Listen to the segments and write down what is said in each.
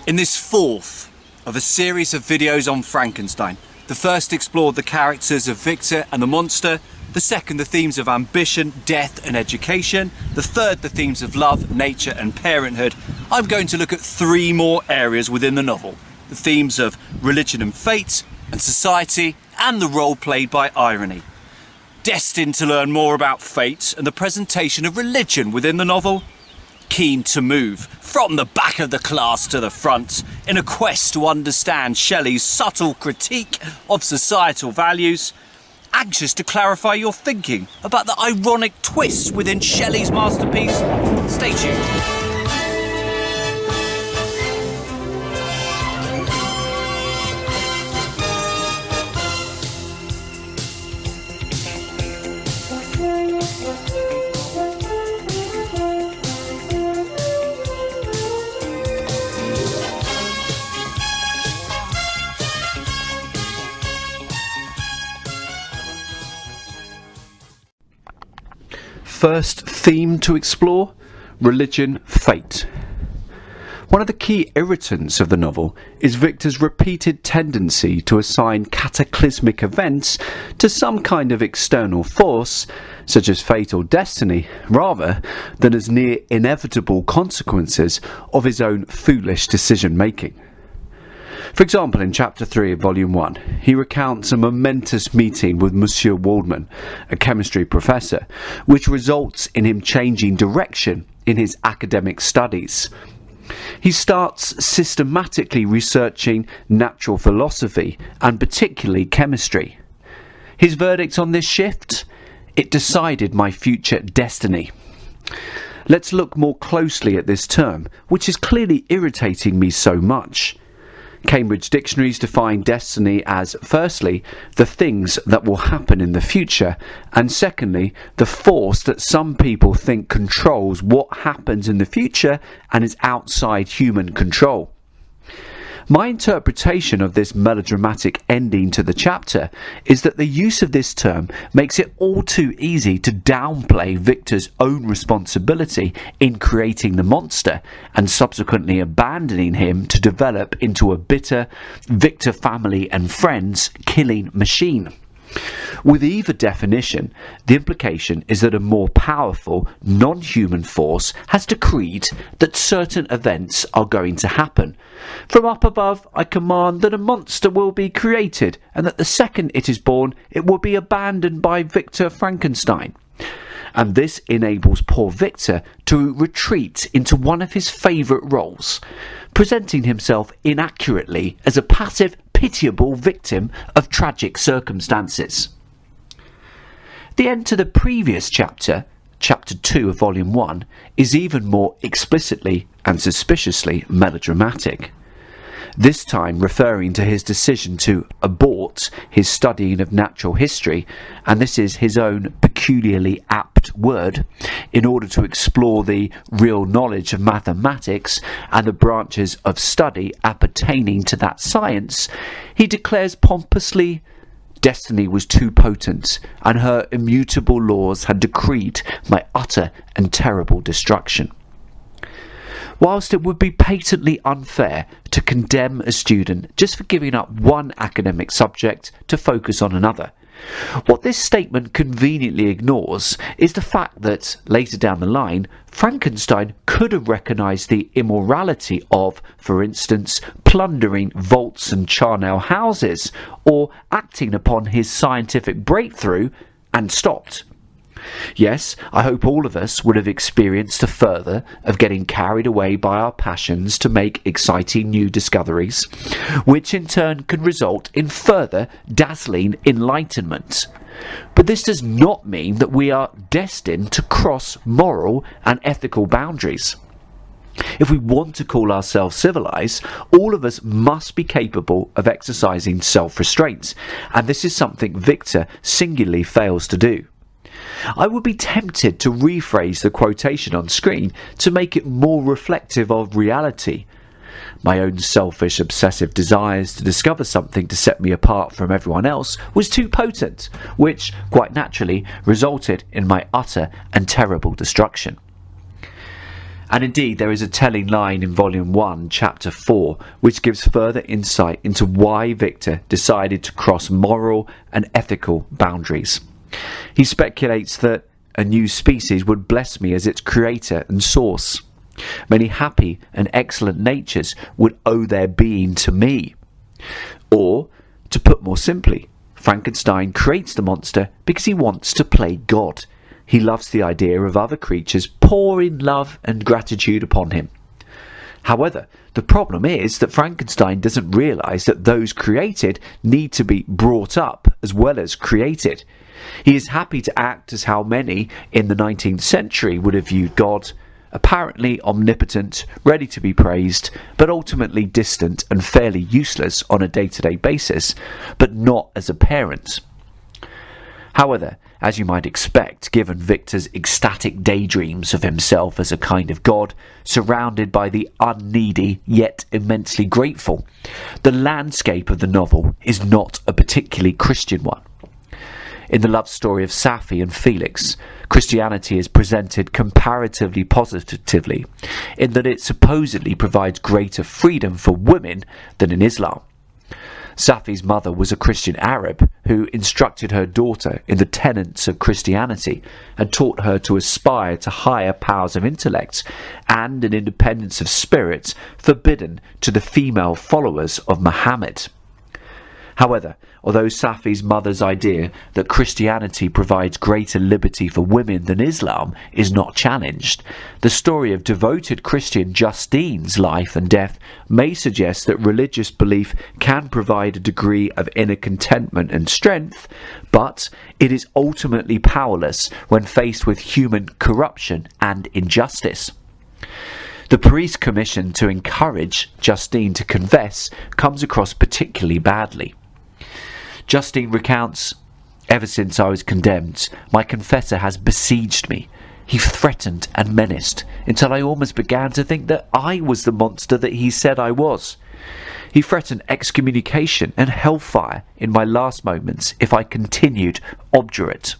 In this fourth of a series of videos on Frankenstein, the first explored the characters of Victor and the monster, the second the themes of ambition, death and education, the third the themes of love, nature and parenthood. I'm going to look at three more areas within the novel: the themes of religion and fate, and society, and the role played by irony. Destined to learn more about fate and the presentation of religion within the novel? Keen to move from the back of the class to the front in a quest to understand Shelley's subtle critique of societal values? Anxious to clarify your thinking about the ironic twists within Shelley's masterpiece? Stay tuned. First theme to explore: religion, fate. One of the key irritants of the novel is Victor's repeated tendency to assign cataclysmic events to some kind of external force, such as fate or destiny, rather than as near inevitable consequences of his own foolish decision-making. For example, in Chapter 3 of Volume 1, he recounts a momentous meeting with Monsieur Waldman, a chemistry professor, which results in him changing direction in his academic studies. He starts systematically researching natural philosophy, and particularly chemistry. His verdict on this shift? It decided my future destiny. Let's look more closely at this term, which is clearly irritating me so much. Cambridge dictionaries define destiny as, firstly, the things that will happen in the future, and secondly, the force that some people think controls what happens in the future and is outside human control. My interpretation of this melodramatic ending to the chapter is that the use of this term makes it all too easy to downplay Victor's own responsibility in creating the monster and subsequently abandoning him to develop into a bitter Victor family and friends killing machine. With either definition, the implication is that a more powerful, non-human force has decreed that certain events are going to happen. From up above, I command that a monster will be created, and that the second it is born, it will be abandoned by Victor Frankenstein. And this enables poor Victor to retreat into one of his favourite roles, presenting himself inaccurately as a passive, pitiable victim of tragic circumstances. The end to the previous chapter, Chapter 2 of Volume 1, is even more explicitly and suspiciously melodramatic. This time referring to his decision to abort his studying of natural history, and this is his own peculiarly apt word, in order to explore the real knowledge of mathematics and the branches of study appertaining to that science. He declares pompously, destiny was too potent, and her immutable laws had decreed my utter and terrible destruction. Whilst it would be patently unfair to condemn a student just for giving up one academic subject to focus on another, what this statement conveniently ignores is the fact that, later down the line, Frankenstein could have recognised the immorality of, for instance, plundering vaults and charnel houses, or acting upon his scientific breakthrough, and stopped. Yes, I hope all of us would have experienced a further of getting carried away by our passions to make exciting new discoveries, which in turn can result in further dazzling enlightenment. But this does not mean that we are destined to cross moral and ethical boundaries. If we want to call ourselves civilized, all of us must be capable of exercising self-restraint, and this is something Victor singularly fails to do. I would be tempted to rephrase the quotation on screen to make it more reflective of reality. My own selfish, obsessive desires to discover something to set me apart from everyone else was too potent, which, quite naturally, resulted in my utter and terrible destruction. And indeed, there is a telling line in Volume 1, Chapter 4, which gives further insight into why Victor decided to cross moral and ethical boundaries. He speculates that a new species would bless me as its creator and source. Many happy and excellent natures would owe their being to me. Or, to put more simply, Frankenstein creates the monster because he wants to play God. He loves the idea of other creatures pouring love and gratitude upon him. However, the problem is that Frankenstein doesn't realise that those created need to be brought up as well as created. He is happy to act as how many in the 19th century would have viewed God, apparently omnipotent, ready to be praised, but ultimately distant and fairly useless on a day-to-day basis, but not as a parent. However, as you might expect, given Victor's ecstatic daydreams of himself as a kind of god, surrounded by the unneedy yet immensely grateful, the landscape of the novel is not a particularly Christian one. In the love story of Sapphi and Felix, Christianity is presented comparatively positively, in that it supposedly provides greater freedom for women than in Islam. Sapphi's mother was a Christian Arab who instructed her daughter in the tenets of Christianity and taught her to aspire to higher powers of intellect and an independence of spirit forbidden to the female followers of Muhammad. However, although Sapphi's mother's idea that Christianity provides greater liberty for women than Islam is not challenged, the story of devoted Christian Justine's life and death may suggest that religious belief can provide a degree of inner contentment and strength, but it is ultimately powerless when faced with human corruption and injustice. The priest commissioned to encourage Justine to confess comes across particularly badly. Justine recounts, "Ever since I was condemned, my confessor has besieged me. He threatened and menaced until I almost began to think that I was the monster that he said I was. He threatened excommunication and hellfire in my last moments if I continued obdurate."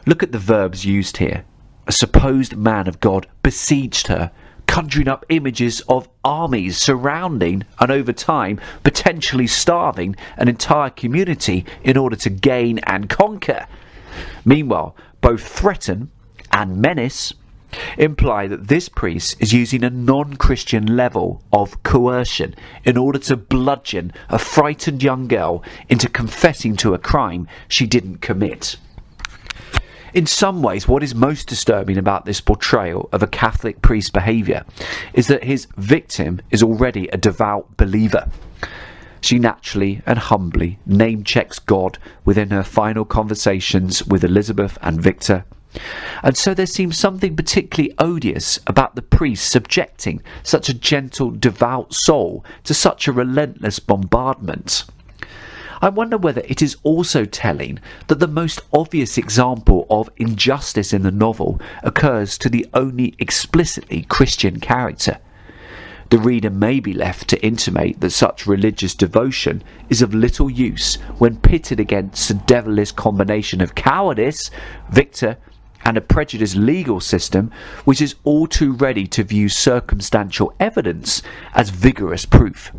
Look at the verbs used here. A supposed man of God besieged her, conjuring up images of armies surrounding and over time potentially starving an entire community in order to gain and conquer. Meanwhile, both threaten and menace imply that this priest is using a non-Christian level of coercion in order to bludgeon a frightened young girl into confessing to a crime she didn't commit. In some ways, what is most disturbing about this portrayal of a Catholic priest's behaviour is that his victim is already a devout believer. She naturally and humbly name-checks God within her final conversations with Elizabeth and Victor. And so there seems something particularly odious about the priest subjecting such a gentle, devout soul to such a relentless bombardment. I wonder whether it is also telling that the most obvious example of injustice in the novel occurs to the only explicitly Christian character. The reader may be left to intimate that such religious devotion is of little use when pitted against a devilish combination of cowardice, Victor, and a prejudiced legal system which is all too ready to view circumstantial evidence as vigorous proof.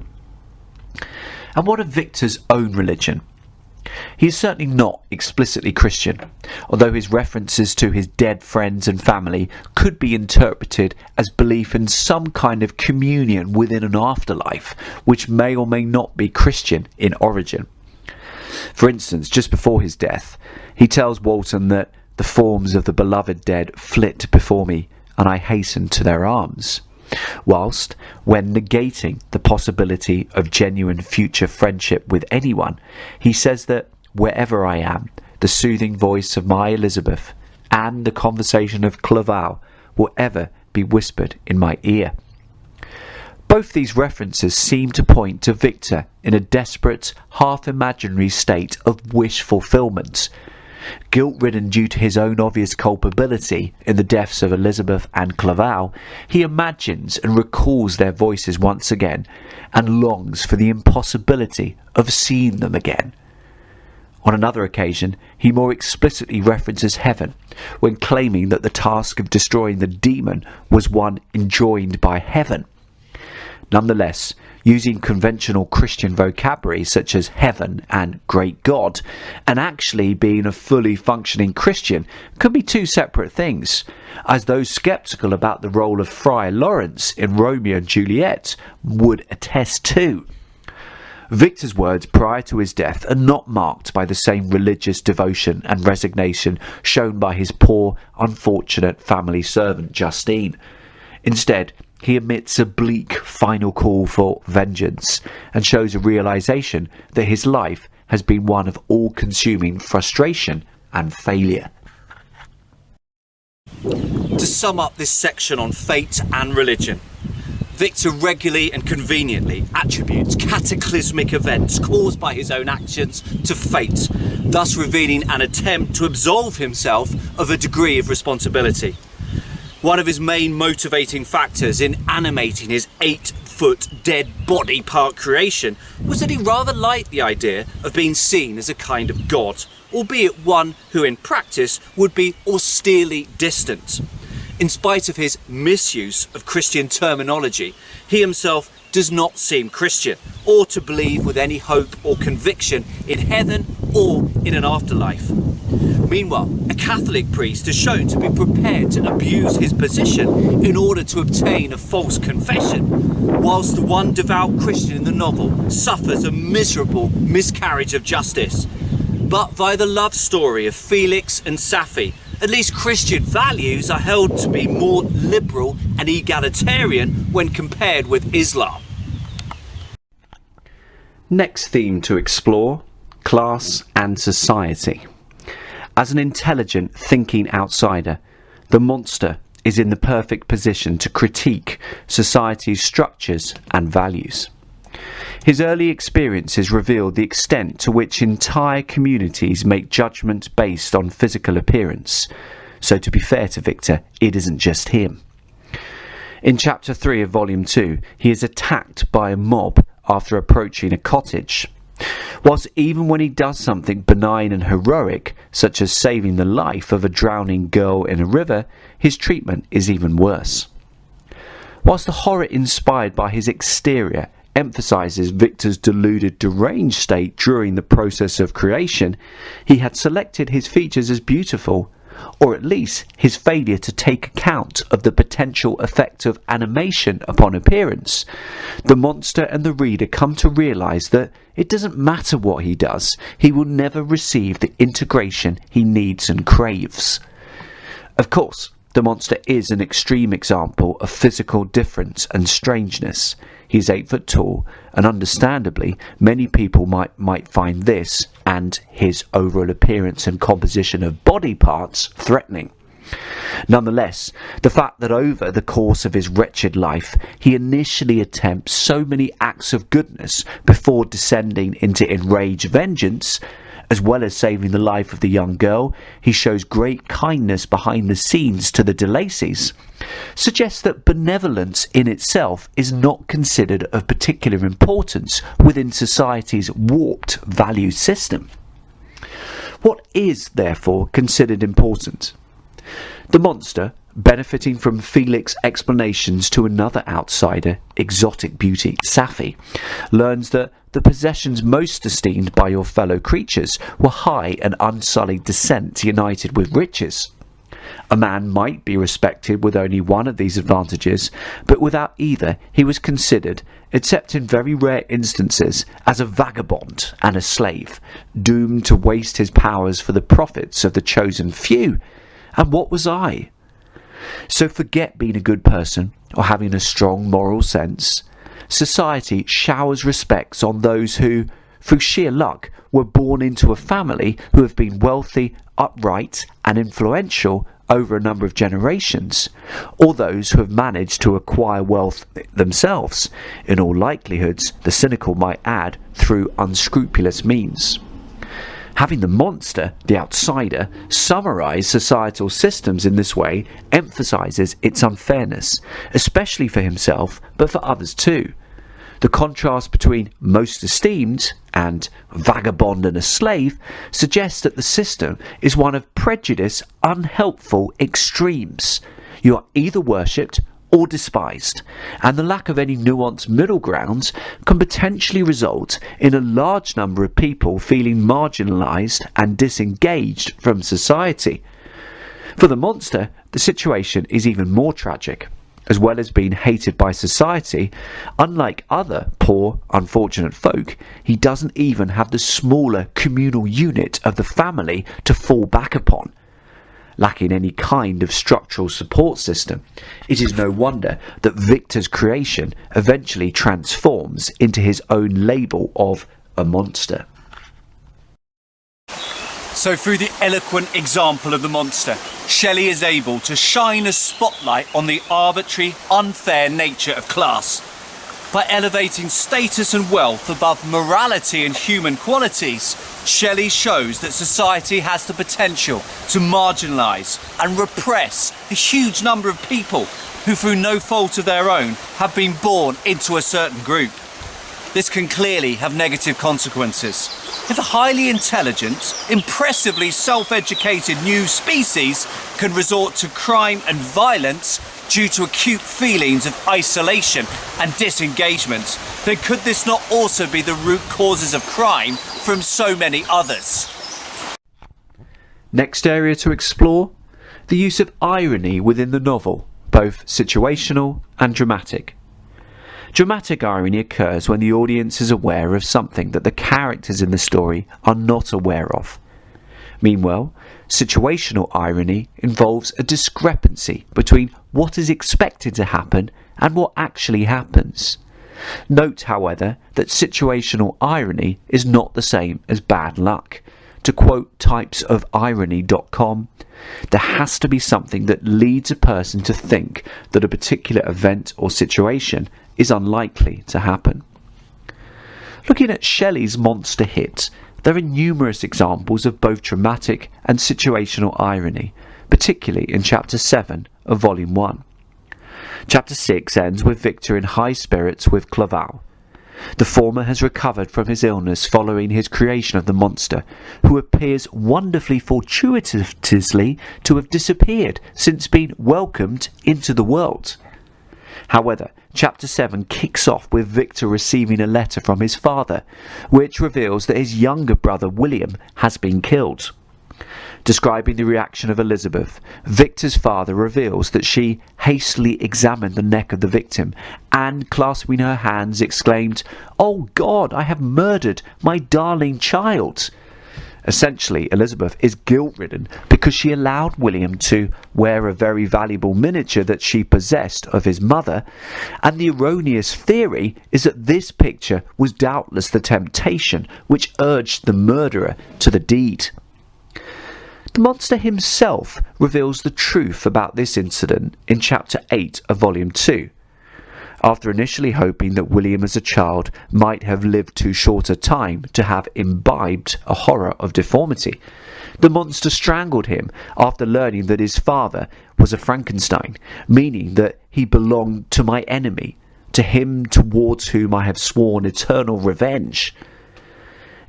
And what of Victor's own religion? He is certainly not explicitly Christian, although his references to his dead friends and family could be interpreted as belief in some kind of communion within an afterlife, which may or may not be Christian in origin. For instance, just before his death, he tells Walton that the forms of the beloved dead flit before me, and I hasten to their arms. Whilst, when negating the possibility of genuine future friendship with anyone, he says that wherever I am, the soothing voice of my Elizabeth and the conversation of Clerval will ever be whispered in my ear. Both these references seem to point to Victor in a desperate, half-imaginary state of wish fulfillment. Guilt-ridden due to his own obvious culpability in the deaths of Elizabeth and Clerval, he imagines and recalls their voices once again and longs for the impossibility of seeing them again. On another occasion, he more explicitly references heaven when claiming that the task of destroying the demon was one enjoined by heaven. Nonetheless, using conventional Christian vocabulary such as heaven and great God, and actually being a fully functioning Christian could be two separate things, as those sceptical about the role of Friar Lawrence in Romeo and Juliet would attest to. Victor's words prior to his death are not marked by the same religious devotion and resignation shown by his poor, unfortunate family servant Justine. Instead, he emits a bleak final call for vengeance and shows a realization that his life has been one of all-consuming frustration and failure. To sum up this section on fate and religion, Victor regularly and conveniently attributes cataclysmic events caused by his own actions to fate, thus revealing an attempt to absolve himself of a degree of responsibility. One of his main motivating factors in animating his 8-foot dead body part creation was that he rather liked the idea of being seen as a kind of god, albeit one who in practice would be austerely distant. In spite of his misuse of Christian terminology, he himself does not seem Christian, or to believe with any hope or conviction in heaven or in an afterlife. Meanwhile, a Catholic priest is shown to be prepared to abuse his position in order to obtain a false confession, whilst the one devout Christian in the novel suffers a miserable miscarriage of justice. But via the love story of Felix and Sapphi, at least Christian values are held to be more liberal and egalitarian when compared with Islam. Next theme to explore: class and society. As an intelligent, thinking outsider, the monster is in the perfect position to critique society's structures and values. His early experiences reveal the extent to which entire communities make judgments based on physical appearance. So to be fair to Victor, it isn't just him. In chapter 3 of volume 2, he is attacked by a mob after approaching a cottage. Whilst even when he does something benign and heroic, such as saving the life of a drowning girl in a river, his treatment is even worse. Whilst the horror inspired by his exterior emphasises Victor's deluded, deranged state during the process of creation, he had selected his features as beautiful, or at least his failure to take account of the potential effect of animation upon appearance. The monster and the reader come to realise that it doesn't matter what he does, he will never receive the integration he needs and craves. Of course, the monster is an extreme example of physical difference and strangeness. He's 8 foot tall, and understandably, many people might find this and his overall appearance and composition of body parts threatening. Nonetheless, the fact that over the course of his wretched life, he initially attempts so many acts of goodness before descending into enraged vengeance, as well as saving the life of the young girl, he shows great kindness behind the scenes to the de Lacys, suggests that benevolence in itself is not considered of particular importance within society's warped value system. What is, therefore, considered important? The monster, benefiting from Felix's explanations to another outsider, exotic beauty Sapphi, learns that the possessions most esteemed by your fellow creatures were high and unsullied descent united with riches. A man might be respected with only one of these advantages, but without either he was considered, except in very rare instances, as a vagabond and a slave, doomed to waste his powers for the profits of the chosen few. And what was I? So forget being a good person or having a strong moral sense. Society showers respects on those who, through sheer luck, were born into a family who have been wealthy, upright and influential over a number of generations, or those who have managed to acquire wealth themselves, in all likelihoods, the cynical might add, through unscrupulous means. Having the monster, the outsider, summarise societal systems in this way emphasises its unfairness, especially for himself, but for others too. The contrast between most esteemed and vagabond and a slave suggests that the system is one of prejudice, unhelpful extremes. You are either worshipped or despised, and the lack of any nuanced middle grounds can potentially result in a large number of people feeling marginalised and disengaged from society. For the monster, the situation is even more tragic. As well as being hated by society, unlike other poor, unfortunate folk, he doesn't even have the smaller communal unit of the family to fall back upon. Lacking any kind of structural support system, it is no wonder that Victor's creation eventually transforms into his own label of a monster. So through the eloquent example of the monster, Shelley is able to shine a spotlight on the arbitrary, unfair nature of class. By elevating status and wealth above morality and human qualities, Shelley shows that society has the potential to marginalise and repress a huge number of people who, through no fault of their own, have been born into a certain group. This can clearly have negative consequences. If a highly intelligent, impressively self-educated new species can resort to crime and violence due to acute feelings of isolation and disengagement, then could this not also be the root causes of crime from so many others? Next area to explore, the use of irony within the novel, both situational and dramatic. Dramatic irony occurs when the audience is aware of something that the characters in the story are not aware of. Meanwhile, situational irony involves a discrepancy between what is expected to happen and what actually happens. Note, however, that situational irony is not the same as bad luck. To quote typesofirony.com, there has to be something that leads a person to think that a particular event or situation is unlikely to happen. Looking at Shelley's monster hit, there are numerous examples of both dramatic and situational irony, particularly in Chapter 7 of Volume 1. Chapter 6 ends with Victor in high spirits with Clerval. The former has recovered from his illness following his creation of the monster, who appears wonderfully fortuitously to have disappeared since being welcomed into the world. However, Chapter 7 kicks off with Victor receiving a letter from his father, which reveals that his younger brother William has been killed. Describing the reaction of Elizabeth, Victor's father reveals that she hastily examined the neck of the victim and, clasping her hands, exclaimed, "Oh God, I have murdered my darling child!" Essentially, Elizabeth is guilt-ridden because she allowed William to wear a very valuable miniature that she possessed of his mother, and the erroneous theory is that this picture was doubtless the temptation which urged the murderer to the deed. The monster himself reveals the truth about this incident in Chapter 8 of Volume 2. After initially hoping that William as a child might have lived too short a time to have imbibed a horror of deformity, the monster strangled him after learning that his father was a Frankenstein, meaning that he belonged to my enemy, to him towards whom I have sworn eternal revenge.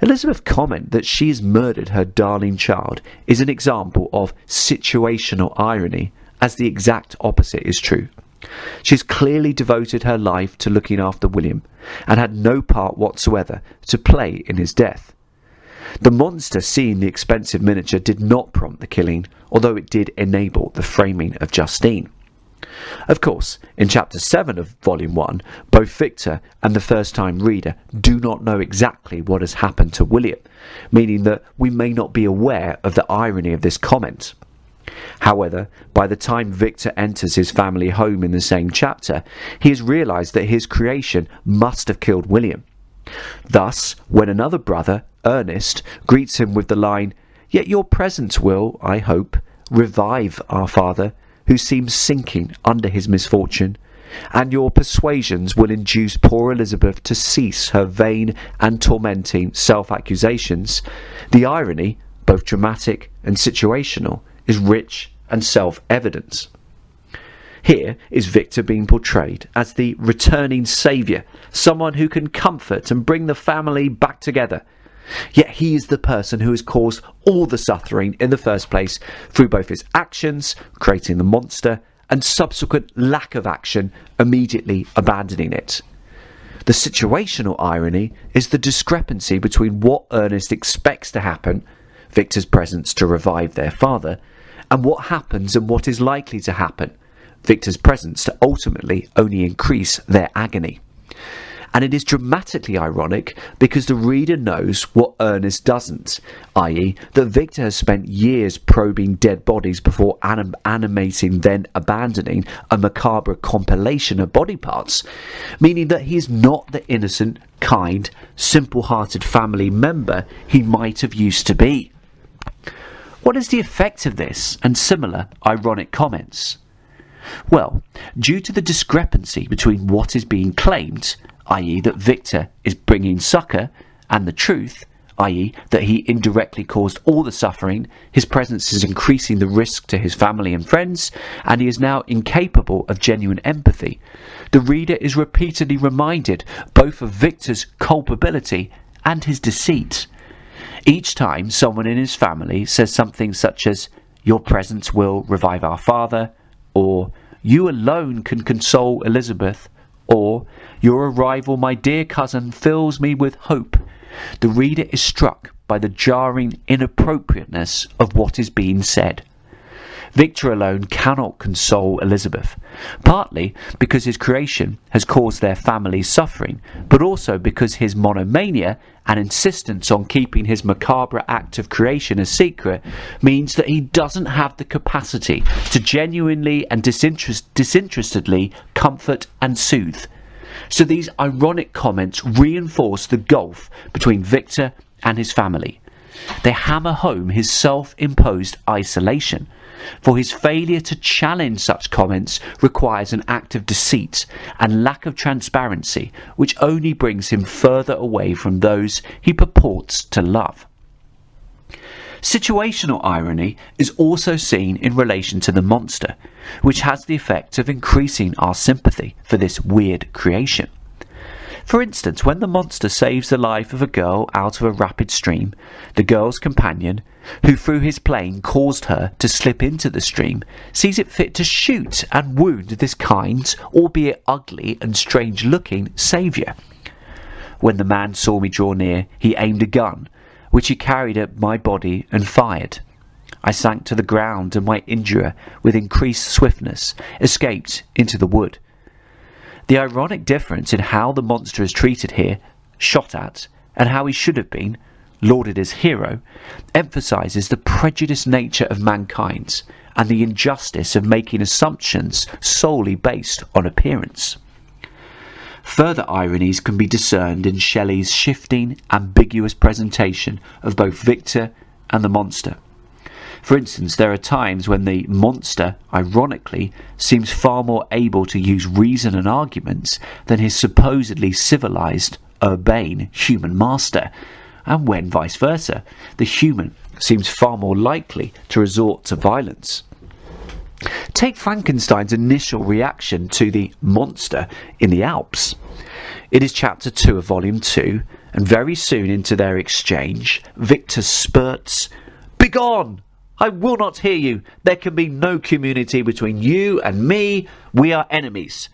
Elizabeth's comment that she has murdered her darling child is an example of situational irony, as the exact opposite is true. She's clearly devoted her life to looking after William, and had no part whatsoever to play in his death. The monster seeing the expensive miniature did not prompt the killing, although it did enable the framing of Justine. Of course, in Chapter 7 of Volume 1, both Victor and the first-time reader do not know exactly what has happened to William, meaning that we may not be aware of the irony of this comment. However, by the time Victor enters his family home in the same chapter, he has realised that his creation must have killed William. Thus, when another brother, Ernest, greets him with the line, "Yet your presence will, I hope, revive our father, who seems sinking under his misfortune, and your persuasions will induce poor Elizabeth to cease her vain and tormenting self-accusations," the irony, both dramatic and situational, is rich and self-evident. Here is Victor being portrayed as the returning saviour, someone who can comfort and bring the family back together. Yet he is the person who has caused all the suffering in the first place through both his actions, creating the monster, and subsequent lack of action, immediately abandoning it. The situational irony is the discrepancy between what Ernest expects to happen, Victor's presence to revive their father, and what happens and what is likely to happen, Victor's presence to ultimately only increase their agony. And it is dramatically ironic because the reader knows what Ernest doesn't, i.e. that Victor has spent years probing dead bodies before animating then abandoning a macabre compilation of body parts, meaning that he is not the innocent, kind, simple-hearted family member he might have used to be. What is the effect of this and similar ironic comments? Well, due to the discrepancy between what is being claimed, i.e. that Victor is bringing succour, and the truth, i.e. that he indirectly caused all the suffering, his presence is increasing the risk to his family and friends, and he is now incapable of genuine empathy, the reader is repeatedly reminded both of Victor's culpability and his deceit. Each time someone in his family says something such as, "Your presence will revive our father," or "You alone can console Elizabeth," or "Your arrival, my dear cousin, fills me with hope," the reader is struck by the jarring inappropriateness of what is being said. Victor alone cannot console Elizabeth, partly because his creation has caused their family's suffering, but also because his monomania and insistence on keeping his macabre act of creation a secret means that he doesn't have the capacity to genuinely and disinterestedly comfort and soothe. So these ironic comments reinforce the gulf between Victor and his family. They hammer home his self-imposed isolation, for his failure to challenge such comments requires an act of deceit and lack of transparency, which only brings him further away from those he purports to love. Situational irony is also seen in relation to the monster, which has the effect of increasing our sympathy for this weird creation. For instance, when the monster saves the life of a girl out of a rapid stream, the girl's companion, who through his playing caused her to slip into the stream, sees it fit to shoot and wound this kind, albeit ugly and strange-looking, saviour. When the man saw me draw near, he aimed a gun, which he carried at my body and fired. I sank to the ground, and my injurer, with increased swiftness, escaped into the wood. The ironic difference in how the monster is treated here, shot at, and how he should have been, lauded as hero, emphasises the prejudiced nature of mankind and the injustice of making assumptions solely based on appearance. Further ironies can be discerned in Shelley's shifting, ambiguous presentation of both Victor and the monster. For instance, there are times when the monster, ironically, seems far more able to use reason and arguments than his supposedly civilised, urbane human master, and when, vice versa, the human seems far more likely to resort to violence. Take Frankenstein's initial reaction to the monster in the Alps. It is chapter 2 of volume 2, and very soon into their exchange, Victor spurts, "Begone! I will not hear you. There can be no community between you and me. We are enemies.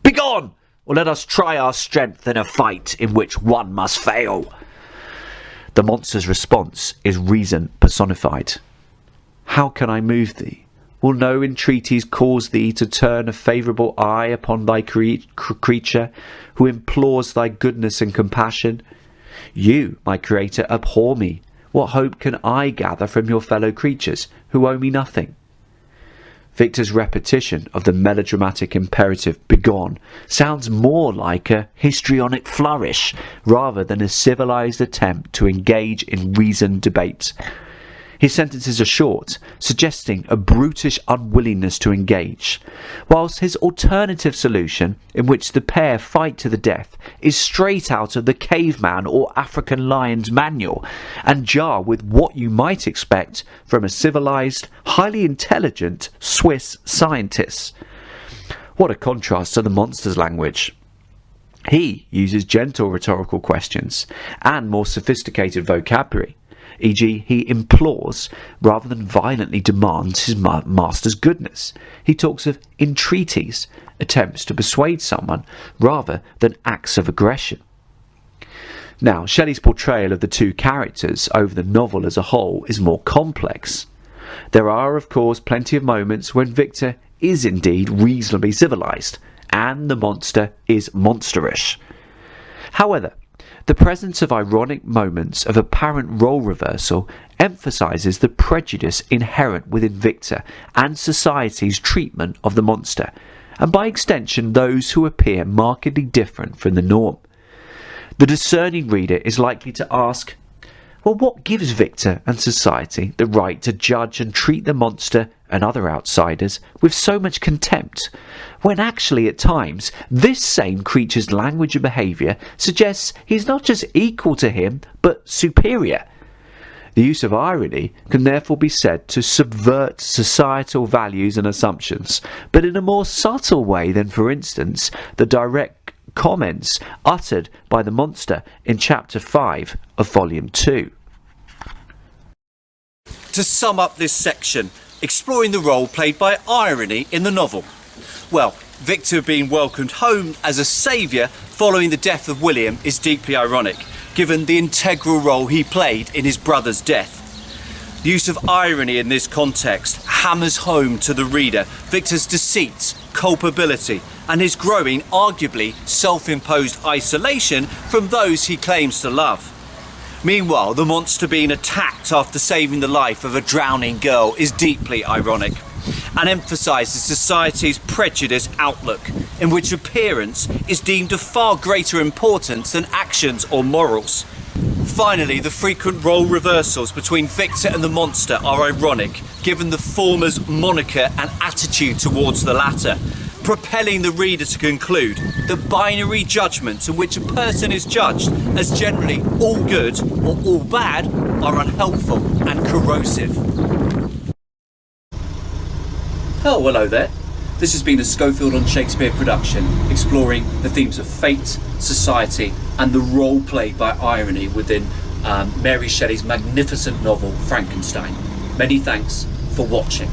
Begone! Or let us try our strength in a fight in which one must fail." The monster's response is reason personified. "How can I move thee? Will no entreaties cause thee to turn a favourable eye upon thy creature, who implores thy goodness and compassion? You, my creator, abhor me. What hope can I gather from your fellow creatures, who owe me nothing?" Victor's repetition of the melodramatic imperative "begone" sounds more like a histrionic flourish rather than a civilised attempt to engage in reasoned debate. His sentences are short, suggesting a brutish unwillingness to engage, whilst his alternative solution, in which the pair fight to the death, is straight out of the caveman or African lion's manual, and jar with what you might expect from a civilised, highly intelligent Swiss scientist. What a contrast to the monster's language. He uses gentle rhetorical questions and more sophisticated vocabulary, e.g. he implores rather than violently demands his master's goodness. He talks of entreaties, attempts to persuade someone, rather than acts of aggression. Now, Shelley's portrayal of the two characters over the novel as a whole is more complex. There are, of course, plenty of moments when Victor is indeed reasonably civilised, and the monster is monsterish. However, the presence of ironic moments of apparent role reversal emphasises the prejudice inherent within Victor and society's treatment of the monster, and by extension those who appear markedly different from the norm. The discerning reader is likely to ask, well, what gives Victor and society the right to judge and treat the monster and other outsiders with so much contempt, when actually at times this same creature's language and behaviour suggests he's not just equal to him, but superior? The use of irony can therefore be said to subvert societal values and assumptions, but in a more subtle way than, for instance, the direct comments uttered by the monster in chapter 5 of volume 2. To sum up this section, exploring the role played by irony in the novel. Well, Victor being welcomed home as a saviour following the death of William is deeply ironic, given the integral role he played in his brother's death. The use of irony in this context hammers home to the reader Victor's deceit, culpability, and his growing, arguably self-imposed isolation from those he claims to love. Meanwhile, the monster being attacked after saving the life of a drowning girl is deeply ironic, and emphasises society's prejudiced outlook, in which appearance is deemed of far greater importance than actions or morals. Finally, the frequent role reversals between Victor and the monster are ironic, given the former's moniker and attitude towards the latter, propelling the reader to conclude that binary judgments in which a person is judged as generally all good or all bad are unhelpful and corrosive. Oh, hello there. This has been a Schofield on Shakespeare production, exploring the themes of fate, society, and the role played by irony within Mary Shelley's magnificent novel Frankenstein. Many thanks for watching.